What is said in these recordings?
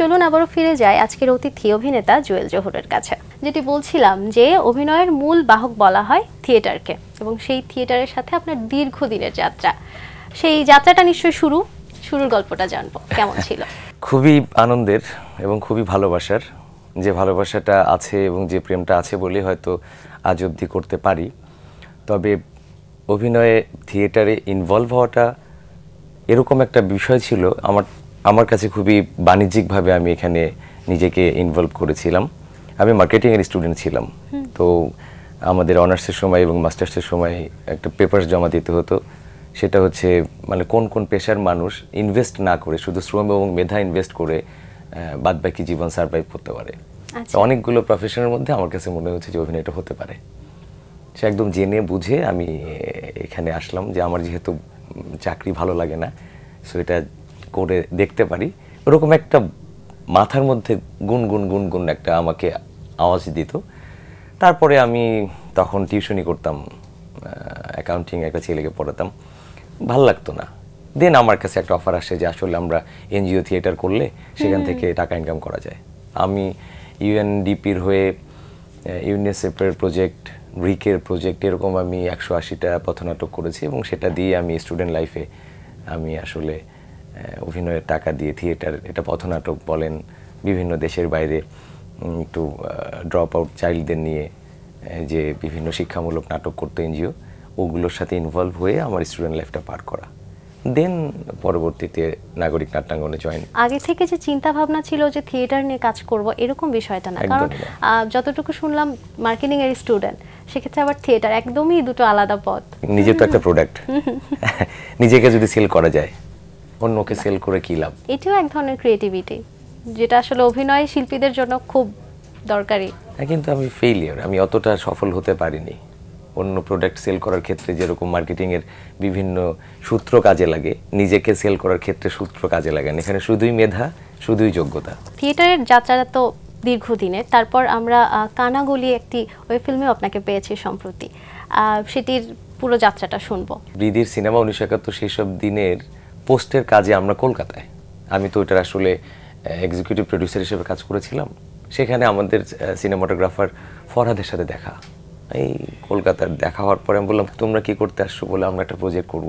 চলুন আবারও ফিরে যাই আজকের অতিথি অভিনেতা জুয়েল জহুরের কাছে। যেটি বলছিলাম যে অভিনয়ের মূল বাহক বলা হয় থিয়েটারকে, এবং সেই থিয়েটারের সাথে আপনার দীর্ঘদিনের যাত্রা। সেই যাত্রাটা নিশ্চয়ই শুরুর গল্পটা জানবো, কেমন ছিল? খুবই আনন্দের এবং খুবই ভালোবাসার। যে ভালোবাসাটা আছে এবং যে প্রেমটা আছে বলে হয়তো আজ অবধি করতে পারি। তবে অভিনয়ে থিয়েটারে ইনভলভ হওয়াটা এরকম একটা বিষয় ছিল, আমার কাছে খুবই বাণিজ্যিকভাবে আমি এখানে নিজেকে ইনভলভ করেছিলাম। আমি মার্কেটিংয়ের স্টুডেন্ট ছিলাম, তো আমাদের অনার্সের সময় এবং মাস্টার্সের সময় একটা পেপারস জমা দিতে হতো। সেটা হচ্ছে মানে কোন কোন পেশার মানুষ ইনভেস্ট না করে শুধু শ্রম এবং মেধা ইনভেস্ট করে বাদবাকি জীবন সার্ভাইভ করতে পারে। অনেকগুলো প্রফেশনের মধ্যে আমার কাছে মনে হচ্ছে যে অভিনয়টা হতে পারে। সে একদম জেনে বুঝে আমি এখানে আসলাম যে আমার যেহেতু চাকরি ভালো লাগে না, সো এটা করে দেখতে পারি। ওরকম একটা মাথার মধ্যে গুনগুন একটা আমাকে আওয়াজ দিত। তারপরে আমি তখন টিউশনি করতাম, অ্যাকাউন্টিং একটা ছেলেকে পড়াতাম, ভাল লাগতো না। দেন আমার কাছে একটা অফার আসে যে আসলে আমরা এনজিও থিয়েটার করলে সেখান থেকে টাকা ইনকাম করা যায়। আমি ইউএনডিপির হয়ে ইউনিসেফের প্রজেক্ট, রিকের প্রজেক্ট, এরকম আমি 180টা পথনাটক করেছি এবং সেটা দিয়ে আমি স্টুডেন্ট লাইফে আমি আসলে অভিনয়ের টাকা দিয়ে থিয়েটার, এটা পথনাটক বলেন, বিভিন্ন দেশের বাইরে একটু ড্রপ আউট চাইল্ডদের নিয়ে যে বিভিন্ন শিক্ষামূলক নাটক করতো এনজিও, ওগুলোর সাথে ইনভলভ হয়ে আমার স্টুডেন্ট লাইফটা পার করা। দেন পরবর্তীতে নাগরিক নাট্যাঙ্গনে জয়েন। আগে থেকে যে চিন্তা ভাবনা ছিল যে থিয়েটার নিয়ে কাজ করব এরকম বিষয়টা না, কারণ যতটুকু শুনলাম মার্কেটিং এর স্টুডেন্ট, সেক্ষেত্রে আবার থিয়েটার, একদমই দুটো আলাদা পথ। নিজে তো একটা প্রোডাক্ট, নিজেকে যদি সেল করা যায়, অন্যকে সেল করে কি লাভ? এটাও এক ধরনের ক্রিয়েটিভিটি, যেটা আসলে অভিনয় শিল্পীদের জন্য খুব দরকারি। কিন্তু আমি ফেইলিয়ার, আমি অতটা সফল হতে পারিনি। অন্য প্রোডাক্ট সেল করার ক্ষেত্রে যেরকম মার্কেটিংয়ের বিভিন্ন সূত্র কাজে লাগে, নিজেকে সেল করার ক্ষেত্রে সূত্র কাজে লাগে না। এখানে শুধুই মেধা, শুধুই যোগ্যতা। থিয়েটারের যাত্রাটা তো দীর্ঘদিনের, তারপর আমরা কানাগলি একটি ওয়েব ফিল্মেও আপনাকে পেয়েছি সম্প্রতি, সেটির পুরো যাত্রাটা শুনবো। বৃদির সিনেমা 1971 সেই সব দিনের পোস্টের কাজে আমরা কলকাতায়, আমি তো ওইটার আসলে এক্সিকিউটিভ প্রডিউসার হিসেবে কাজ করেছিলাম। সেখানে আমাদের সিনেমাটোগ্রাফার ফরহাদের সাথে দেখা, এই কলকাতার দেখা হওয়ার পরে আমি বললাম তোমরা কি করতে আসছো, বলে আমরা একটা প্রজেক্ট করব।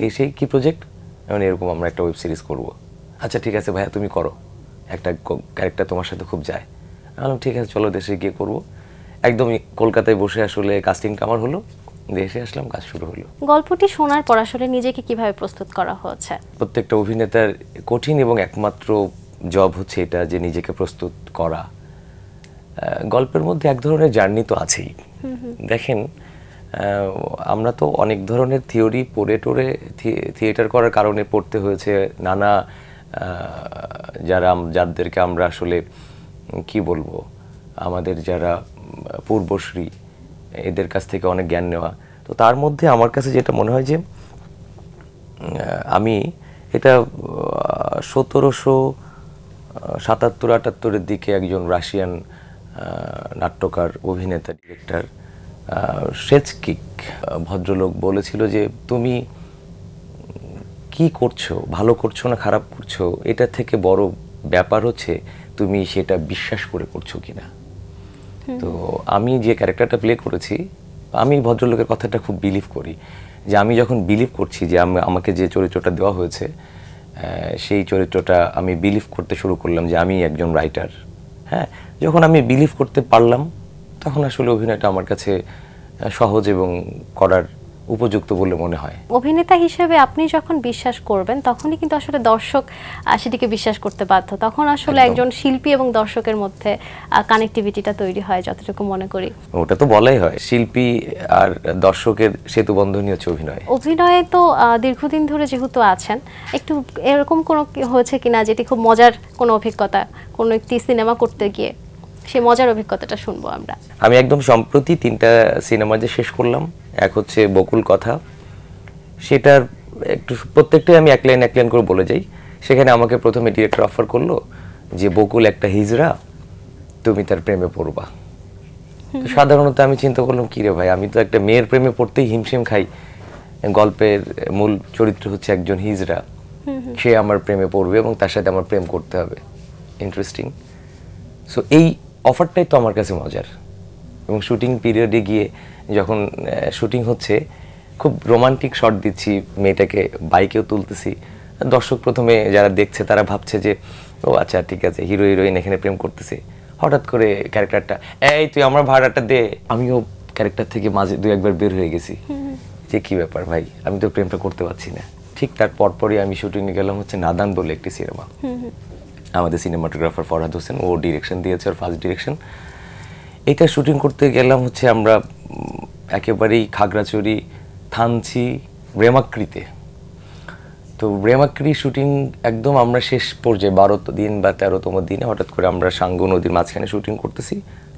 এই সেই কি প্রজেক্ট? মানে এরকম আমরা একটা ওয়েব সিরিজ করব। আচ্ছা ঠিক আছে ভাইয়া, তুমি করো, একটা ক্যারেক্টার তোমার সাথে খুব যায়। আমি বললাম ঠিক আছে চলো দেশে গিয়ে করবো। একদমই কলকাতায় বসে আসলে কাস্টিংটা আমার হলো, দেশে আসলাম, কাজ শুরু হলো। গল্পটি শোনার পর আসলে নিজেকে কিভাবে প্রস্তুত করা হচ্ছে? প্রত্যেকটা অভিনেতার কঠিন এবং একমাত্র জব হচ্ছে এটা, যে নিজেকে প্রস্তুত করা। গল্পের মধ্যে এক ধরনের জার্নি তো আছেই। দেখেন, আমরা তো অনেক ধরনের থিওরি পড়ে টোরে থিয়েটার করার কারণে পড়তে হয়েছে। নানা যাদেরকে আমরা আসলে কি বলবো, আমাদের যারা পূর্বশ্রী, এদের কাছ থেকে অনেক জ্ঞান নেওয়া। তো তার মধ্যে আমার কাছে যেটা মনে হয় যে আমি এটা 1777-78-এর দিকে একজন রাশিয়ান নাট্যকার, অভিনেতা, ডিরেক্টর শেচকিক ভদ্রলোক বলেছিল যে তুমি কি করছো, ভালো করছো না খারাপ করছো, এটা থেকে বড় ব্যাপার হচ্ছে তুমি সেটা বিশ্বাস করে করছো কিনা। তো আমি যে ক্যারেক্টারটা প্লে করেছি, আমি ভদ্রলোকের কথাটা খুব বিলিভ করি, যে আমি যখন বিলিভ করছি যে আমাকে যে চরিত্রটা দেওয়া হয়েছে, সেই চরিত্রটা আমি বিলিভ করতে শুরু করলাম যে আমি একজন রাইটার। হ্যাঁ, যখন আমি বিলিভ করতে পারলাম তখন আসলে অভিনয়টা আমার কাছে সহজ এবং করার উপযুক্ত বলে মনে হয়। অভিনেতা হিসেবে আপনি যখন বিশ্বাস করবেন তখনই কিন্তু আসলে দর্শক সেটিকে বিশ্বাস করতে বাধ্য। তখন আসলে একজন শিল্পী এবং দর্শকের মধ্যে কানেক্টিভিটিটা তৈরি হয়, যতটুকু মনে করি। ওটা তো বলাই হয়, শিল্পী আর দর্শকের সেতু বন্ধনই হচ্ছে অভিনয়। অভিনয়ে তো দীর্ঘদিন ধরে যেহেতু আছেন, একটু এরকম কোনো হয়েছে কিনা যেটি খুব মজার কোনো অভিজ্ঞতা, কোনো একটি সিনেমা করতে গিয়ে সেই মজার অভিজ্ঞতাটা শুনবো আমরা। আমি একদম সম্প্রতি 3টা সিনেমা যে শেষ করলাম, এক হচ্ছে বকুল কথা, সেটার একটু প্রত্যেকটাই আমি এক লাইন করে বলে যাই। সেখানে আমাকে প্রথমে ডিরেক্টর অফার করলো যে বকুল একটা হিজড়া, তুমি তার প্রেমে পড়বা। তো সাধারণত আমি চিন্তা করলাম কি রে ভাই, আমি তো একটা মেয়ের প্রেমে পড়তেই হিমশিম খাই, গল্পের মূল চরিত্র হচ্ছে একজন হিজড়া, সে আমার প্রেমে পড়বে এবং তার সাথে আমার প্রেম করতে হবে। ইন্টারেস্টিং। সো এই অফারটাই তো আমার কাছে মজার। এবং শুটিং পিরিয়ডে গিয়ে যখন শুটিং হচ্ছে, খুব রোমান্টিক শট দিচ্ছি, মেয়েটাকে বাইকেও তুলতেছি, দর্শক প্রথমে যারা দেখছে তারা ভাবছে যে ও আচ্ছা ঠিক আছে, হিরো হিরোইন এখানে প্রেম করতেছে। হঠাৎ করে ক্যারেক্টারটা, এই তুই আমার ভাড়াটা দে, আমিও ক্যারেক্টার থেকে মাঝে দু একবার বের হয়ে গেছি যে কি ব্যাপার ভাই, আমি তো প্রেমটা করতে পারছি না। ঠিক তার পরপরই আমি শুটিংয়ে গেলাম হচ্ছে নাদান বলে একটি সিনেমা, আমাদের সিনেমাটোগ্রাফার ফরহাদ হোসেন, ও ডিরেকশন দিয়েছে, ওর ফার্স্ট ডিরেকশন। এটা শুটিং করতে গেলাম হচ্ছে আমরা একেবারেই খাগড়াছড়ি, থানচি, ব্রেমাক্রিতে। তো ব্রেমাক্রি শুটিং একদম আমরা শেষ পর্যায়ে 12 দিন বা 13তম দিনে হঠাৎ করে আমরা সাঙ্গু নদীর মাঝখানে শুটিং করতেছি,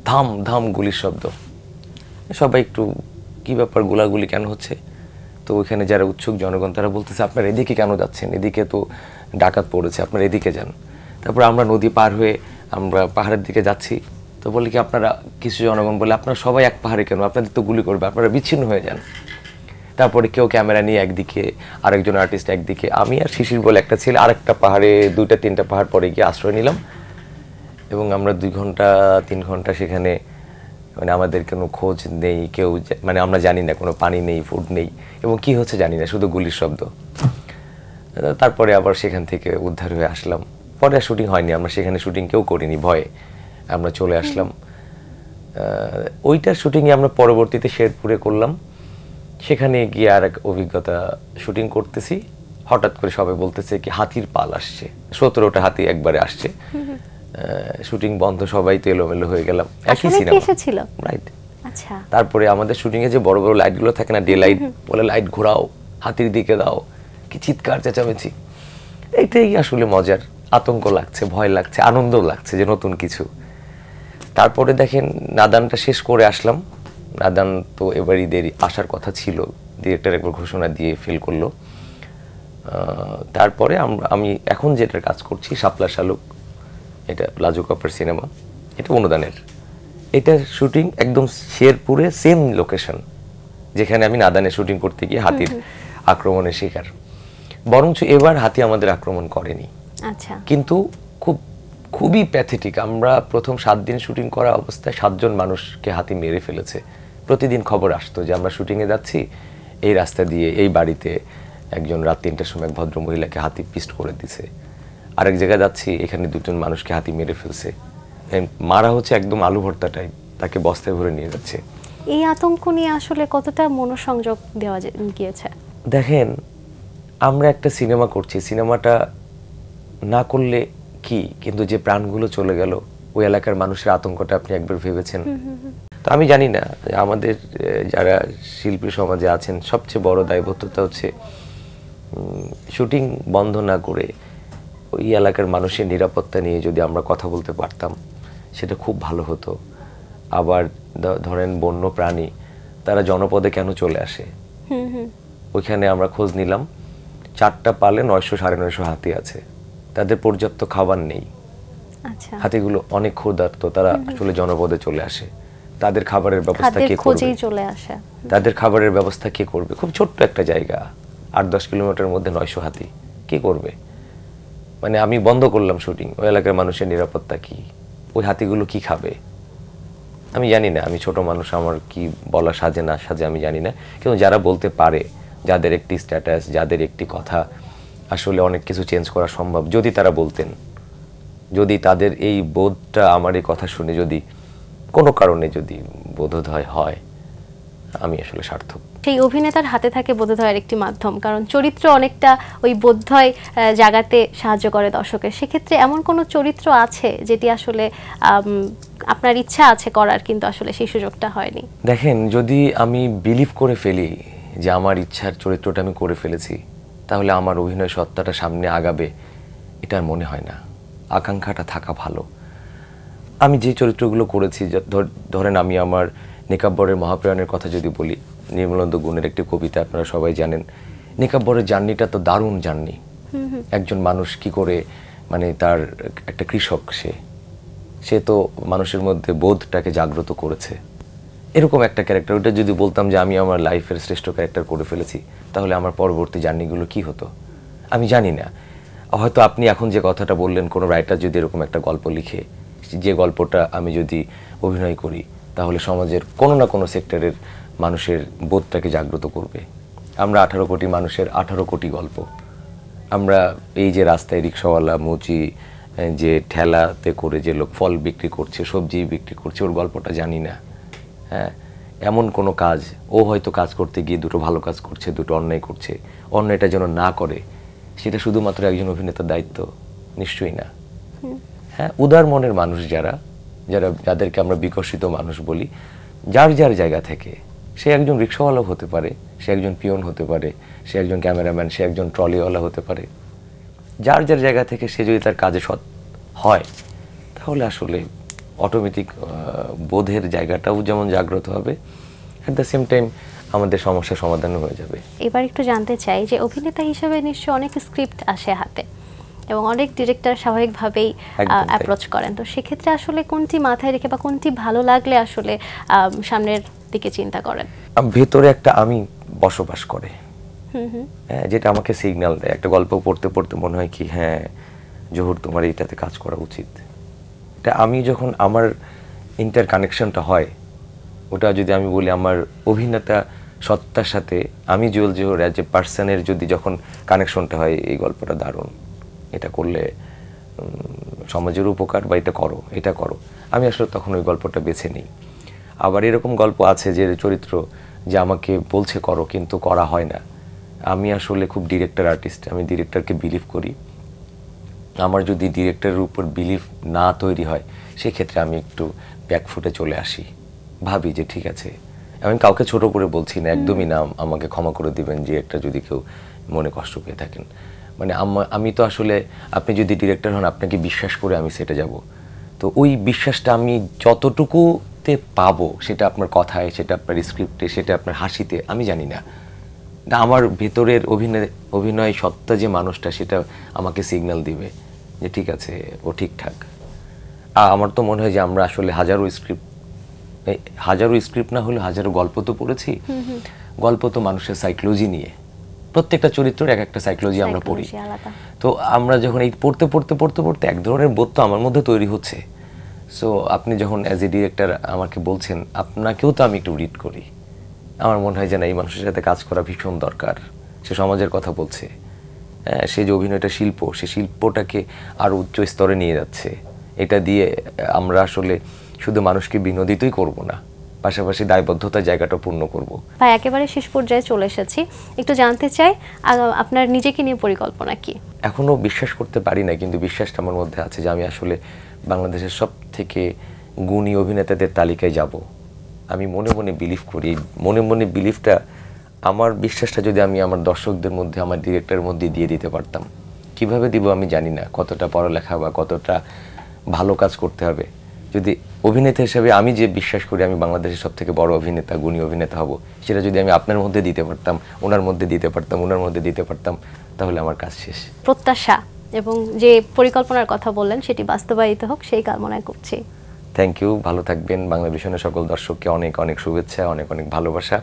ধাম ধাম গুলির শব্দ। সবাই একটু কি ব্যাপার, গোলাগুলি কেন হচ্ছে? তো ওইখানে যারা উৎসুক জনগণ তারা বলতেছে আপনার এদিকে কেন যাচ্ছেন, এদিকে তো ডাকাত পড়েছে, আপনার এদিকে যান। তারপর আমরা নদী পার হয়ে আমরা পাহাড়ের দিকে যাচ্ছি, তো বলি কি আপনারা, কিছু জনগণ বলে আপনারা সবাই এক পাহাড়ে কেন, আপনাদের তো গুলি করবে, আপনারা বিচ্ছিন্ন হয়ে যান। তারপরে কেউ ক্যামেরা নিয়ে একদিকে, আরেকজন আর্টিস্ট একদিকে, আমি আর শিশির বলে একটা ছেলে আরেকটা পাহাড়ে, 2-3টা পাহাড় পরে গিয়ে আশ্রয় নিলাম। এবং আমরা 2 ঘন্টা 3 ঘন্টা সেখানে, মানে আমাদের কোনো খোঁজ নেই, কেউ মানে আমরা জানি না, কোনো পানি নেই, ফুড নেই, এবং কি হচ্ছে জানি না, শুধু গুলির শব্দ। তারপরে আবার সেখান থেকে উদ্ধার হয়ে আসলাম। পরে আর শুটিং হয়নি, আমরা সেখানে শুটিং কেউ করিনি, ভয়ে আমরা চলে আসলাম। ওইটার শুটিংয়ে আমরা পরবর্তীতে শেরপুরে করলাম। সেখানে গিয়ে আর এক অভিজ্ঞতা, শুটিং করতেছি, হঠাৎ করে সবাই বলতেছে কি হাতির পাল আসছে, 17টা হাতি একবারে আসছে। শুটিং বন্ধ, সবাই তো এলোমেলো হয়ে গেলাম। একই সিনেমা, রাইট। আচ্ছা, তারপরে আমাদের শুটিং এ যে বড় বড় লাইটগুলো থাকে না, ডে লাইট বলে, লাইট ঘোরাও, হাতির দিকে দাও, কি চিৎকার চেঁচামেচি। এইটাই আসলে মজার, আতঙ্ক লাগছে, ভয় লাগছে, আনন্দও লাগছে যে নতুন কিছু। তারপরে দেখেন নাদানটা শেষ করে আসলাম। নাদান তো এবারই দেরি আসার কথা ছিল, ডিরেক্টর একবার ঘোষণা দিয়ে ফেল করলো। তারপরে আমি এখন যেটার কাজ করছি শাপলা শালুক, এটা লাজু কাপুর সিনেমা, এটা অনুদানের। এটার শুটিং একদম শেরপুরে, সেম লোকেশন যেখানে আমি নাদানে শুটিং করতে গিয়ে হাতির আক্রমণের শিকার। বরঞ্চ এবার হাতি আমাদের আক্রমণ করেনি। আচ্ছা, কিন্তু খুবই প্যাথেটিক। আমরা প্রথম 7 দিন শুটিং করা অবস্থায় 7 জন মানুষকে হাতি মেরে ফেলেছে। প্রতিদিন খবর আসতো যে আমরা শুটিংয়ে যাচ্ছি, এই রাস্তা দিয়ে এই বাড়িতে একজন রাত 3টার সময় এক ভদ্র মহিলাকে হাতি পিস্ট করে দিছে, আরেক জায়গায় যাচ্ছি এখানে 2জন মানুষকে হাতি মেরে ফেলছে, মারা হচ্ছে একদম আলু ভর্তা টাইপ, তাকে বস্তায় ভরে নিয়ে যাচ্ছে। এই আতঙ্ক নিয়ে আসলে কতটা মনোসংযোগ দেওয়া গিয়েছে? দেখেন, আমরা একটা সিনেমা করছি, সিনেমাটা না করলে কি, কিন্তু যে প্রাণগুলো চলে গেল, ওই এলাকার মানুষের আতঙ্কটা আপনি একবার ভেবেছেন? তো আমি জানি না, আমাদের যারা শিল্পী সমাজে আছেন সবচেয়ে বড় দায়বদ্ধতা হচ্ছে শুটিং বন্ধ না করে ওই এলাকার মানুষের নিরাপত্তা নিয়ে যদি আমরা কথা বলতে পারতাম সেটা খুব ভালো হতো। আবার ধরেন বন্য প্রাণী, তারা জনপদে কেন চলে আসে? ওইখানে আমরা খোঁজ নিলাম, 4টা পালে 900-950 হাতি আছে, তাদের পর্যাপ্ত খাবার নেই। আচ্ছা, হাতিগুলো অনেক ক্ষুধার্ত, তারা আসলে জনপদে চলে আসে, তাদের খাবারের ব্যবস্থা কে করবে? চলে আসে, তাদের খাবারের ব্যবস্থা কে করবে? খুব ছোট্ট একটা জায়গা, 8-10 কিলোমিটারের মধ্যে 900 হাতি, কে করবে? মানে আমি বন্ধ করলাম শুটিং, ওই এলাকার মানুষের নিরাপত্তা কি? ওই হাতিগুলো কি খাবে? আমি জানি না, আমি ছোট মানুষ, আমার কি বলা সাজে না সাজে আমি জানি না, কিন্তু যারা বলতে পারে, যাদের একটি স্ট্যাটাস, যাদের একটি কথা আসলে অনেক কিছু চেঞ্জ করা সম্ভব, যদি তারা বলতেন, যদি তাদের এই বোধটা আমার এই কথা শুনে যদি কোনো কারণে যদি বোধোদয় হয়, আমি আসলে সার্থক। সেই অভিনেতার হাতে থাকে বোধোদয়ের একটি মাধ্যম, কারণ চরিত্র অনেকটা ওই বোধোদয় জাগাতে সাহায্য করে দর্শকের। সেক্ষেত্রে এমন কোনো চরিত্র আছে যেটি আসলে আপনার ইচ্ছা আছে করার, কিন্তু আসলে সেই সুযোগটা হয়নি? দেখেন, যদি আমি বিলিভ করে ফেলি যে আমার ইচ্ছার চরিত্রটা আমি করে ফেলেছি, তাহলে আমার অভিনয় সত্তাটা সামনে আগাবে, এটা আর মনে হয় না। আকাঙ্ক্ষাটা থাকা ভালো। আমি যে চরিত্রগুলো করেছি, ধরেন আমি আমার নিকাব্বরের মহাপ্রাণের কথা যদি বলি, নির্মলানন্দ গুণের একটি কবিতা, আপনারা সবাই জানেন। নিকাব্বরের জার্নিটা তো দারুণ জার্নি। একজন মানুষ কি করে, মানে তার একটা কৃষক, সে তো মানুষের মধ্যে বোধটাকে জাগ্রত করেছে, এরকম একটা ক্যারেক্টার। ওইটা যদি বলতাম যে আমি আমার লাইফের শ্রেষ্ঠ ক্যারেক্টার করে ফেলেছি, তাহলে আমার পরবর্তী জার্নিগুলো কি হতো আমি জানি না। হয়তো আপনি এখন যে কথাটা বললেন, কোনো রাইটার যদি এরকম একটা গল্প লিখে, যে গল্পটা আমি যদি অভিনয় করি, তাহলে সমাজের কোনো না কোনো সেক্টরের মানুষের বোধটাকে জাগ্রত করবে। আমরা 18 কোটি মানুষের 18 কোটি গল্প। আমরা এই যে রাস্তায় রিক্সাওয়ালা, মুচি, যে ঠেলাতে করে যে লোক ফল বিক্রি করছে, সবজি বিক্রি করছে, ওর গল্পটা জানি না। হ্যাঁ, এমন কোনো কাজ, ও হয়তো কাজ করতে গিয়ে দুটো ভালো কাজ করছে, দুটো অন্যায় করছে, অন্যায়টা যেন না করে, সেটা শুধুমাত্র একজন অভিনেতার দায়িত্ব? নিশ্চয়ই না। হ্যাঁ, উদার মনের মানুষ যাদেরকে আমরা বিকশিত মানুষ বলি, যার যার জায়গা থেকে, সে একজন রিক্সাওয়ালাও হতে পারে, সে একজন পিয়ন হতে পারে, সে একজন ক্যামেরাম্যান, সে একজন ট্রলিওয়ালা হতে পারে, যার যার জায়গা থেকে সে যদি তার কাজে সৎ হয়, তাহলে আসলে অটোমেটিক বোধের জায়গাটাও যেমন জাগ্রত হবে, অ্যাট দ্য সেম টাইম আমাদের সমস্যার সমাধানও হয়ে যাবে। এবার একটু জানতে চাই যে অভিনেতা হিসেবে নিশ্চয়ই অনেক স্ক্রিপ্ট আসে হাতে এবং অনেক ডিরেক্টর স্বাভাবিকভাবেই অ্যাপ্রোচ করেন, তো সেক্ষেত্রে আসলে কোনটি মাথায় রেখে বা কোনটি ভালো লাগলে আসলে সামনের দিকে চিন্তা করেন? ভেতরে একটা আমি বসবাস করে, যেটা আমাকে সিগন্যাল দেয়। একটা গল্প পড়তে পড়তে মনে হয় কি, হ্যাঁ জহুর, তোমার এইটাতে কাজ করা উচিত। এটা আমি যখন আমার ইন্টার কানেকশনটা হয়, ওটা যদি আমি বলি আমার অভিনেতা সত্তার সাথে আমি জুয়েল জহুর অ্যাজ এ পার্সনের যদি যখন কানেকশনটা হয়, এই গল্পটা দারুণ, এটা করলে সমাজের উপকার, বা এটা করো, আমি আসলে তখন ওই গল্পটা বেছে নিই। আবার এরকম গল্প আছে যে চরিত্র যে আমাকে বলছে করো, কিন্তু করা হয় না। আমি আসলে খুব ডিরেক্টর আর্টিস্ট, আমি ডিরেক্টরকে বিলিভ করি। আমার যদি ডিরেক্টরের উপর বিলিভ না তৈরি হয়, সেক্ষেত্রে আমি একটু ব্যাকফুটে চলে আসি, ভাবি যে ঠিক আছে। আমি কাউকে ছোট করে বলছি না, একদমই না, আমাকে ক্ষমা করে দিবেন যে একটা যদি কেউ মনে কষ্ট পেয়ে থাকেন। মানে আমি তো আসলে, আপনি যদি ডিরেক্টর হন, আপনাকে বিশ্বাস করে আমি সেটা যাব, তো ওই বিশ্বাসটা আমি যতটুকুতে পাবো, সেটা আপনার কথায়, সেটা আপনার স্ক্রিপ্টে, সেটা আপনার হাসিতে, আমি জানি না। আমার ভেতরের অভিনয় সত্তা যে মানুষটা, সেটা আমাকে সিগন্যাল দিবে যে ঠিক আছে, ও ঠিকঠাক। আমার তো মনে হয় যে আমরা আসলে হাজারো স্ক্রিপ্ট না হলে হাজারো গল্প তো পড়েছি। গল্প তো মানুষের সাইকোলজি নিয়ে, প্রত্যেকটা চরিত্রের এক একটা সাইকোলজি আমরা পড়ি। তো আমরা যখন এই পড়তে এক ধরনের বোধ তো আমার মধ্যে তৈরি হচ্ছে। সো আপনি যখন অ্যাজ এ ডিরেক্টর আমাকে বলছেন, আপনাকেও তো আমি একটু রিড করি। আমার মনে হয় যে না, এই মানুষের সাথে কাজ করা ভীষণ দরকার। সে সমাজের কথা বলছে, সে যে অভিনয়টা শিল্প, সে শিল্পটাকে আরো উচ্চ স্তরে নিয়ে যাচ্ছে। এটা দিয়ে আমরা আসলে শুধু মানুষকে বিনোদিতই করব না, পাশাপাশি দায়বদ্ধতার জায়গাটা পূর্ণ করব। ভাই, একেবারে শেষ পর্যায়ে চলে এসেছি, একটু জানতে চাই আপনার নিজেকে নিয়ে পরিকল্পনা কি? এখনো বিশ্বাস করতে পারি না, কিন্তু বিশ্বাসটা আমার মধ্যে আছে যে আমি আসলে বাংলাদেশের সব থেকে গুণী অভিনেতাদের তালিকায় যাব। আমি মনে মনে বিলিভ করি, মনে বিলিভটা, আমার বিশ্বাসটা যদি আমি আমার দর্শকদের মধ্যে, আমার ডিরেক্টরের মধ্যে দিয়ে দিতে পারতাম। কিভাবে দিব আমি জানি না, কতটা পড়ালেখা বা কতটা ভালো কাজ করতে হবে। যদি অভিনেতা হিসেবে আমি যে বিশ্বাস করি আমি বাংলাদেশের সব থেকে বড় অভিনেতা, গুণী অভিনেতা হব, সেটা যদি আমি আপনার মধ্যে দিতে পারতাম, ওনার মধ্যে দিতে পারতাম, তাহলে আমার কাজ শেষ। প্রত্যাশা এবং যে পরিকল্পনার কথা বললেন, সেটি বাস্তবায়িত হোক, সেই কামনা করছি। থ্যাংক ইউ, ভালো থাকবেন। বাংলা ভিশনের সকল দর্শককে অনেক অনেক শুভেচ্ছা, অনেক অনেক ভালোবাসা।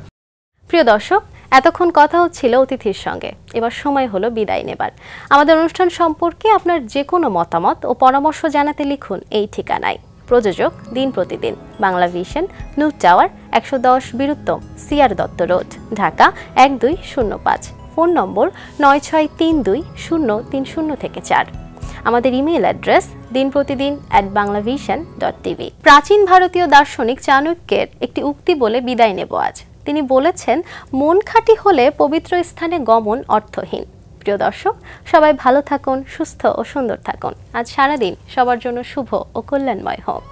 প্রিয় দর্শক, এতক্ষণ কথা হচ্ছিল অতিথির সঙ্গে, এবার সময় হলো বিদায় নেবার। আমাদের অনুষ্ঠান সম্পর্কে আপনার যে কোনো মতামত ও পরামর্শ জানাতে লিখুন এই ঠিকানায়। প্রযোজক দিন প্রতিদিন, Bangla vision, Noor tower, 110 Biruttam, CR Dutta road, Dhaka 1205। Phone number 96320304। আমাদের ইমেল অ্যাড্রেস dinprotidin@banglavision.tv। প্রাচীন ভারতীয় দার্শনিক চাণক্যের একটি উক্তি বলে বিদায় নেব আজ। তিনি বলেছেন, মন খাঁটি হলে পবিত্র স্থানে গমন অর্থহীন। প্রিয় দর্শক, সবাই ভালো থাকুন, সুস্থ ও সুন্দর থাকুন। আজ সারাদিন সবার জন্য শুভ ও কল্যাণময় হোক।